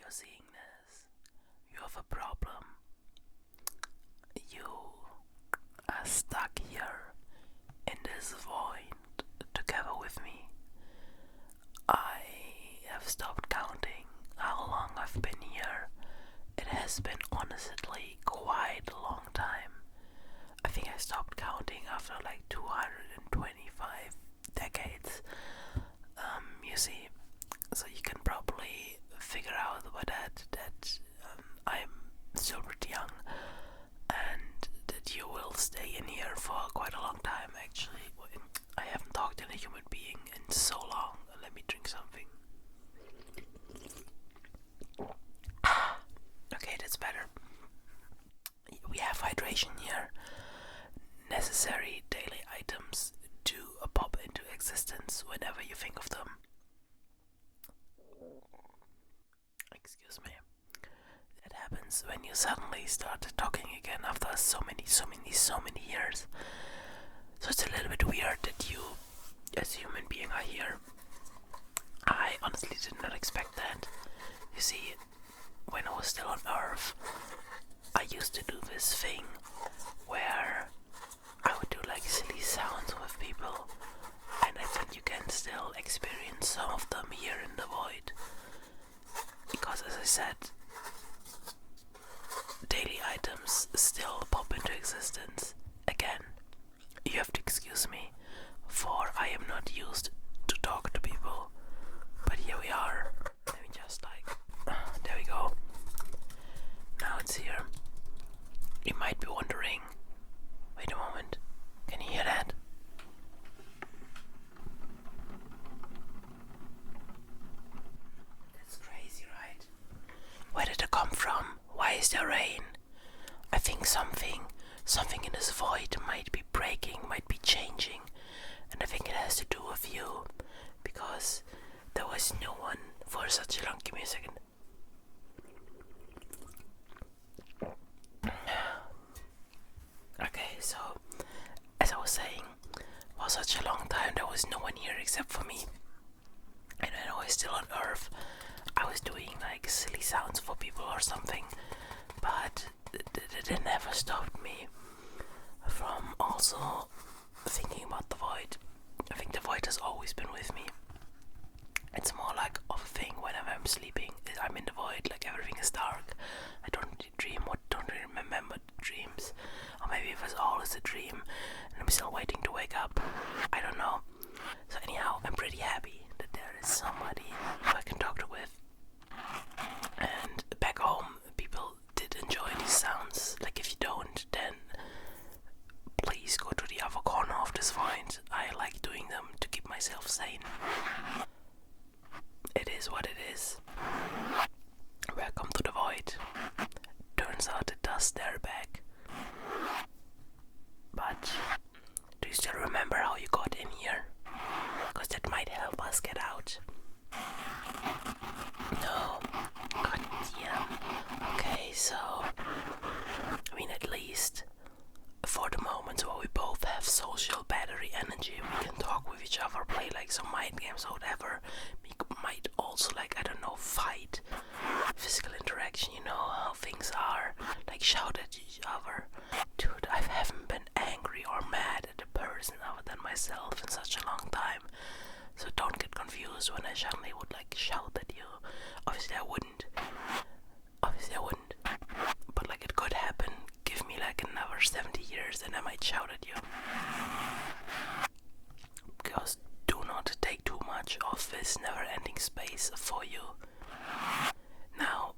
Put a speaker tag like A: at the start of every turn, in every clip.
A: you're seeing this, you have a problem. You are stuck here in this void together with me. I have stopped counting how long I've been here. It has been honestly quite a long time. I think I stopped counting after like 225 decades. You see, so you can probably figure out by that I'm still pretty young, and that you will stay in here for quite a long time. Actually, I haven't talked to a human being in so long. Let me drink something. Okay, that's better. We have hydration here. Necessary daily items to pop into existence whenever you think of them. Excuse me. That happens when you suddenly start talking again after so many years. So it's a little bit weird that you, as a human being, are here. I honestly did not expect that. You see, when I was still on Earth, I used to do this thing where I would do like silly sounds with people, and I think you can still experience some of them here in the void. Because as I said, daily items still pop into existence. Again, you have to excuse me, for I am not used to talk to people. But here we are. Let me just there we go. Now it's here. You might be wondering, wait a moment, can you hear that? That's crazy, right? Where did it come from? Why is there rain? I think something in this void might be breaking, might be changing, and I think it has to do with you, because there was no one for such a long. Give me a second. Okay, so as I was saying, for such a long time there was no one here except for me. And when I was still on Earth, I was doing like silly sounds for people or something, but it never stopped me from also thinking about the void. I think the void has always been with me. It's more like of a thing whenever I'm sleeping. I'm in the void, like everything is dark. I don't dream or don't really remember dreams. Or maybe it was always a dream and I'm still waiting to wake up. I don't know. So anyhow, I'm pretty happy that there is somebody who I can talk to with. And back home, people did enjoy these sounds. Like if you don't, then please go to the other corner of this void. I like doing them to keep myself sane. It is what it is. Welcome to the void. Turns out it does stare back. But do you still remember how you got in here? Because that might help us get out. No. God damn. Okay, so I mean, at least for the moments where we both have social battery energy, we can talk with each other, play like some mind games or whatever. We might also, like, I don't know, fight. Physical interaction, you know how things are. Like shout at each other. Dude, I haven't been angry or mad at a person other than myself in such a long time. So don't get confused when I suddenly would like shout at you. Obviously I wouldn't. But like it could happen. Give me like another 70 years and I might shout at you. Because do not take too much of this never-ending space for you. Now,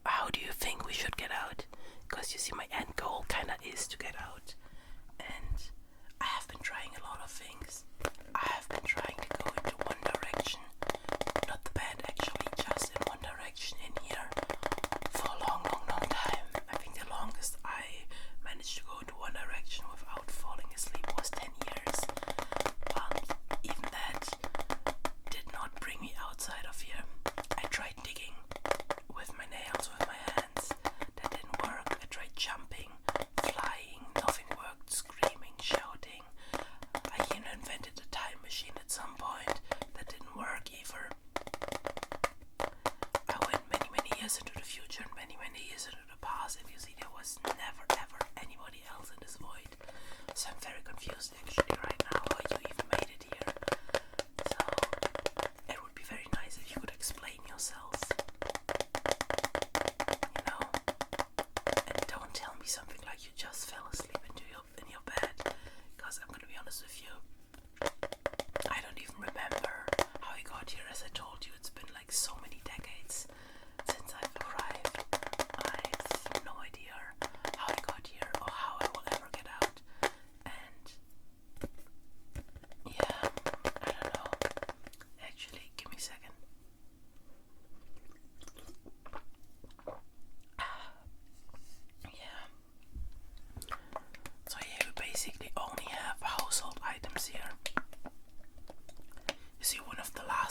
A: how do you think we should get out? Because you see, my end goal kinda is to get out. And I have been trying a lot of things. I have been trying to go into one direction. Not the band actually, just in one direction in here. For a long time. I think the longest I managed to go into one direction without falling asleep was 10 years. But even that did not bring me outside of here. I tried digging with my nails, with my hands. That didn't work. I tried jumping, flying. Nothing worked. Screaming, shouting. I even invented a time machine at some point.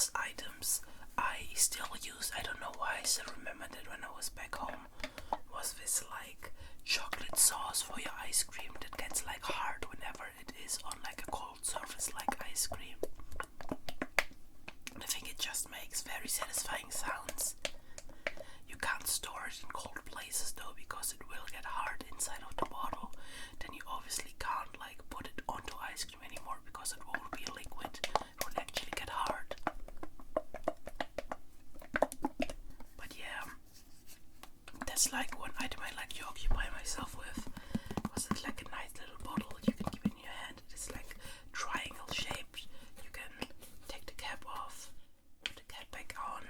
A: last items I still use, I don't know why I still remember that when I was back home, was this like chocolate sauce for your ice cream that gets like hard whenever it is on like a cold surface like ice cream. I think it just makes very satisfying sounds. You can't store it in cold places though, because it will get hard inside of the bottle. Then you obviously can't like put it onto ice cream anymore because it won't be a liquid. It will actually get hard. But yeah, that's like one item I like to occupy myself with, because it's like a nice little bottle you can keep in your hand. It's like triangle shaped. You can take the cap off, put the cap back on,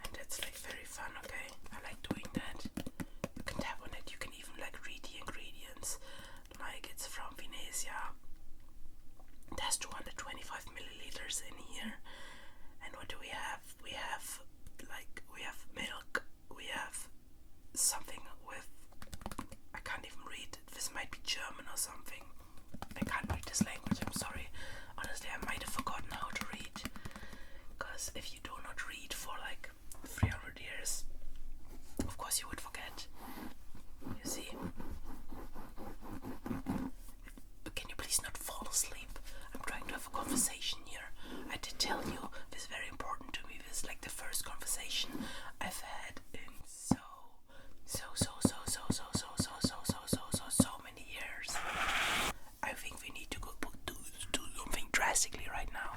A: and that's like very fun. Okay, I like doing that. You can tap on it, you can even like read the ingredients, like it's from Venezia. There's 225 milliliters in here. And what do we have? We have milk, we have something with, I can't even read it. This might be German or something. I can't read this language, I'm sorry. Honestly, I might have forgotten how to read, because if you do not read for like 300 years, of course you would forget. You see? But can you please not fall asleep? I'm trying to have a conversation here. I did tell you this is very important to me. This is like the first conversation I've had in so many years. I think we need to go do something drastically right now.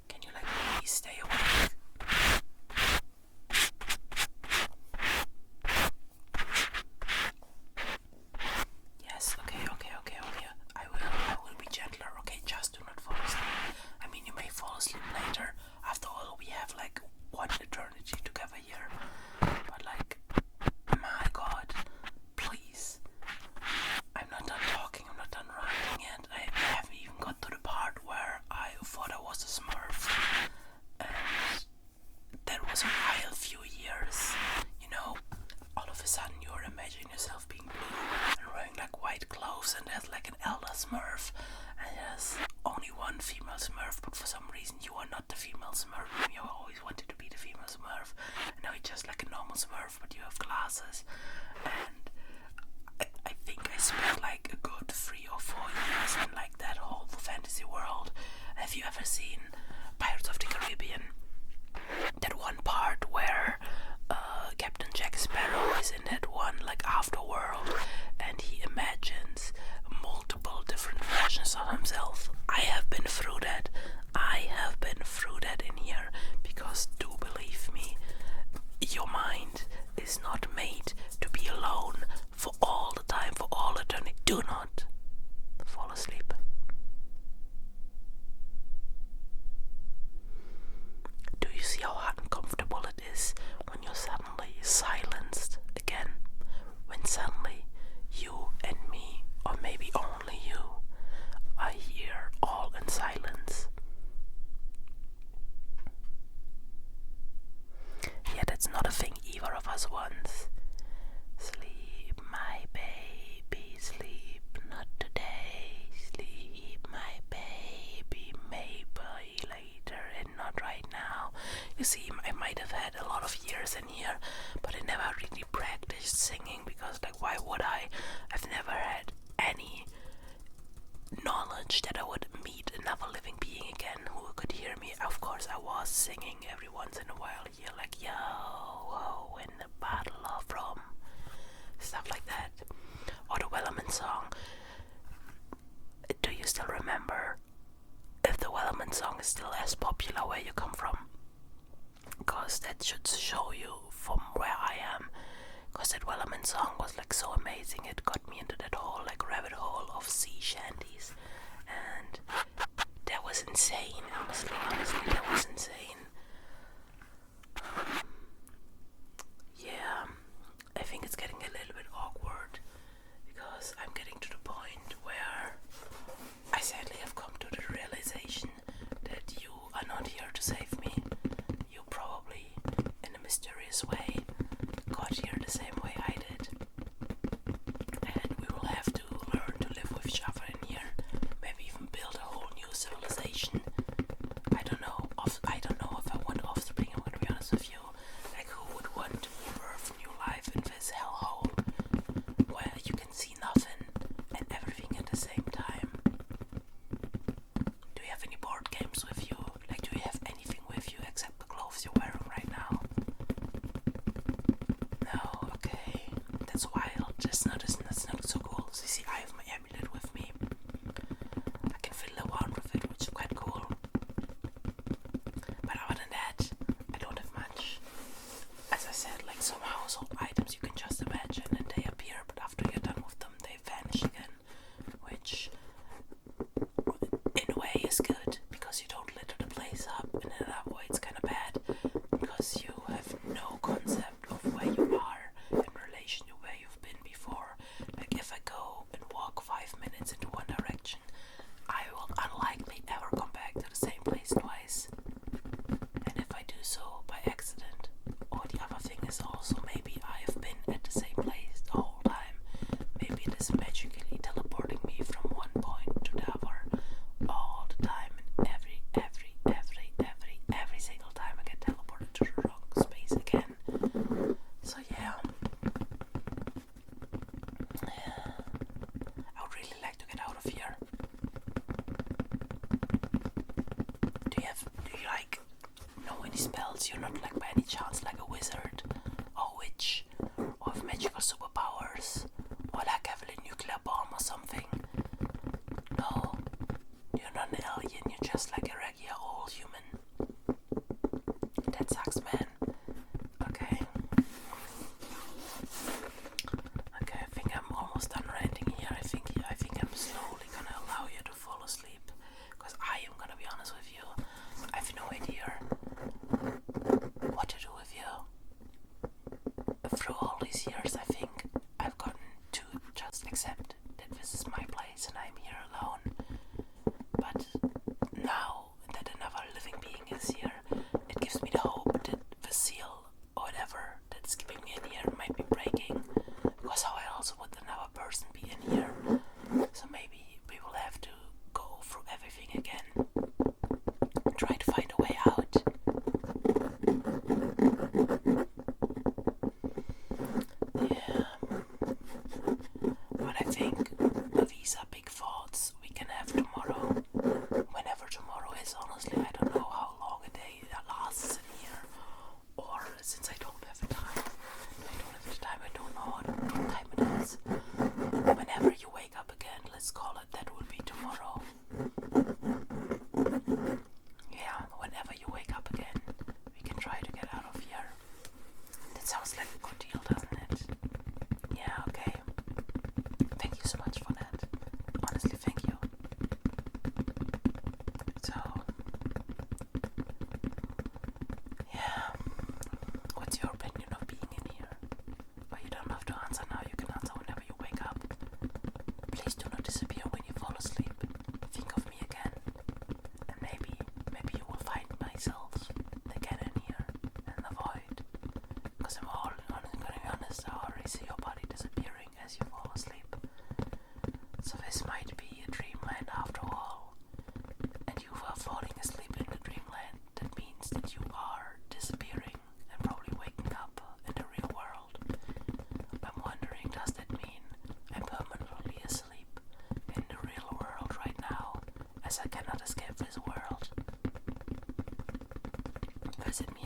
A: Can you like please stay awake? Yes, okay. I will be gentler, okay? Just do not fall asleep. I mean, you may fall asleep later. After all, we have like one eternity together here. But like, my God, please. I'm not done talking, I'm not done writing yet. I haven't even got to the part where I thought I was a Smurf. And that was a wild few years. You know, all of a sudden you're imagining yourself being blue and wearing like white clothes, and there's like an elder Smurf, and there's only one female Smurf, but for some reason you are not the female Smurf. You always wanted to be the female Smurf, and now you're just like a normal Smurf, but you have glasses. And I think I spent like a good 3 or 4 years in like that whole fantasy world. Have you ever seen Pirates of the Caribbean? That one part where Captain Jack Sparrow is in that one like afterworld, and he imagines multiple different versions of himself. I have been through that. In here, because do believe me, your mind is not made to be alone for all the time, for all eternity. Do not fall asleep. Do you see how uncomfortable it is when you're suddenly silenced again? When suddenly you and me, or maybe only you, are here all in silence. Yeah, that's not a thing either of us wants. Sleep, my baby, sleep, not today. Sleep, my baby, maybe later and not right now. You see, I might have had a lot of years in here, but I never really practiced singing, because like, why would I? I've never had any knowledge that I would meet another living being again who could hear me. Of course, I was singing every once in a while here, like, yo, ho, in the bottle of rum, stuff like that. Or the Wellerman song. Do you still remember if the Wellerman song is still as popular where you come from? Because that should show you from where I am. Because that Wellerman song was like so amazing. It got me into that whole like rabbit hole of sea shanties, and that was insane. Honestly, that was insane. Yeah, I think it's getting a little bit awkward, because I'm getting to the point where I sadly have come to the realization that you are not here to save me. You probably, in a mysterious way, got here the same way I did. And we will have to learn to live with each other in here. Maybe even build a whole new civilization. clothes with you? Like, do you have anything with you except the clothes you're wearing right now? No, okay. That's wild. That's not so cool. So you see, I have my amulet with me. I can fiddle around with it, which is quite cool. But other than that, I don't have much. As I said, like some household items you can just imagine and they appear, but after you're done with them, they vanish again. Which, in a way, is good because you don't litter the place up, and in another way, it's kind of bad because you have no concept of where you are in relation to where you've been before. Like, if I go and walk 5 minutes into one direction, I will unlikely ever come back to the same place twice. And if I do so by accident, or the other thing is also maybe I have been at the same place the whole time. Maybe it is magically teleporting me from one point to the other all the time, and every single time I get teleported to the wrong space again. So yeah. I would really like to get out of here. Do you like know any spells? You're not like by any chance like a wizard or witch or have magical superpowers or like have a nuclear bomb or something? No, you're not an alien, you're just like a regular old human. That sucks, man. Okay. Okay, I think I'm almost done ranting here. I think I'm slowly gonna allow you to fall asleep. Because I am gonna be honest with you. I have no idea what to do with you. Through all these years, I think I've gotten to just accept that this is my place and I'm here alone. But now that another living being is here, it gives me the hope that the seal or whatever that's keeping me in here might be breaking. Because how else would another person be in here? So maybe we will have to go through everything again and try to find a way out. Yeah. But I think these are big thoughts we can have tomorrow. Whenever tomorrow is, honestly, I don't know how long a day that lasts in here. Or since I don't have the time, I don't know what time it is. Whenever you wake up again, let's call it, that will be tomorrow. Yeah, whenever you wake up again, we can try to get out of here. That sounds like a good deal, doesn't it? Yeah, okay. Thank you so much for that. Honestly, thank you. So, yeah. What's your opinion of being in here? But you don't have to answer now, you can answer whenever you wake up. Please do not disappear when you fall asleep. Think of me again. And maybe you will find myself again in here, in the void. Because I'm gonna be honest, I already see your body disappearing as you fall asleep. So this might be a dreamland after all. And you are falling asleep in the dreamland. That means that you are disappearing and probably waking up in the real world. I'm wondering, does that mean I'm permanently asleep in the real world right now, as I cannot escape this world? Or is it me